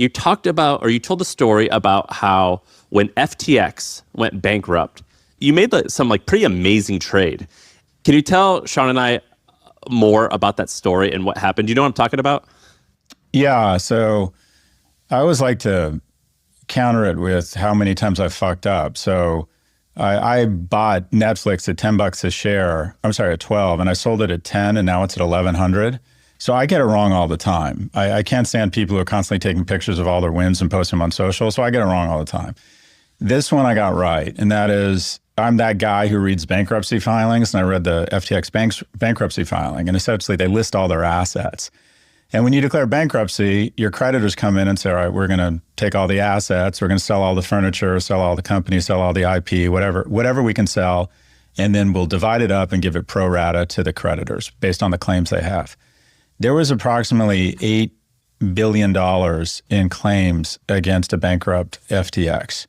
you talked about, or you told the story about how when FTX went bankrupt, you made some like pretty amazing trade. Can you tell Sean and I more about that story and what happened? Do you know what I'm talking about? Yeah, so I always like to counter it with how many times I've fucked up. So I bought Netflix at $10 a share. I'm sorry, at 12, and I sold it at 10, and now it's at 1,100. So I get it wrong all the time. I can't stand people who are constantly taking pictures of all their wins and posting them on social. So I get it wrong all the time. This one I got right, and that is I'm that guy who reads bankruptcy filings, and I read the FTX bankruptcy filing, and essentially they list all their assets. And when you declare bankruptcy, your creditors come in and say, all right, we're going to take all the assets, we're going to sell all the furniture, sell all the companies, sell all the IP, whatever we can sell, and then we'll divide it up and give it pro rata to the creditors based on the claims they have. There was approximately $8 billion in claims against a bankrupt FTX.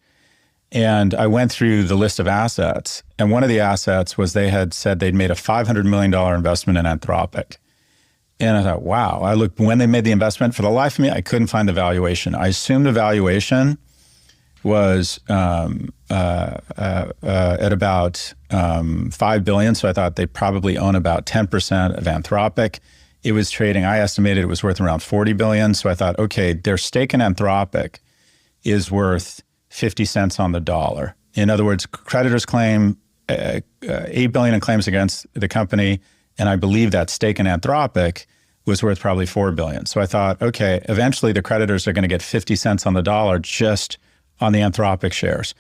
And I went through the list of assets, and one of the assets was they had said they'd made a $500 million investment in Anthropic. And I thought, wow. I looked when they made the investment. For the life of me, I couldn't find the valuation. I assumed the valuation was at about $5 billion. So I thought they probably own about 10% of Anthropic. It was trading, I estimated it was worth around $40 billion. So I thought, okay, their stake in Anthropic is worth 50 cents on the dollar. In other words, creditors claim $8 billion in claims against the company. And I believe that stake in Anthropic was worth probably $4 billion. So I thought, okay, eventually the creditors are going to get 50 cents on the dollar just on the Anthropic shares.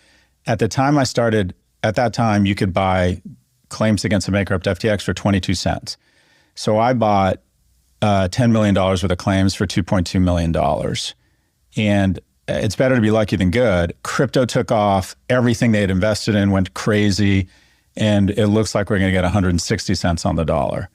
At the time I started, at that time, you could buy claims against a bankrupt FTX for 22 cents. So I bought $10 million worth of claims for $2.2 million. And it's better to be lucky than good. Crypto took off. Everything they had invested in went crazy. And it looks like we're going to get 160 cents on the dollar.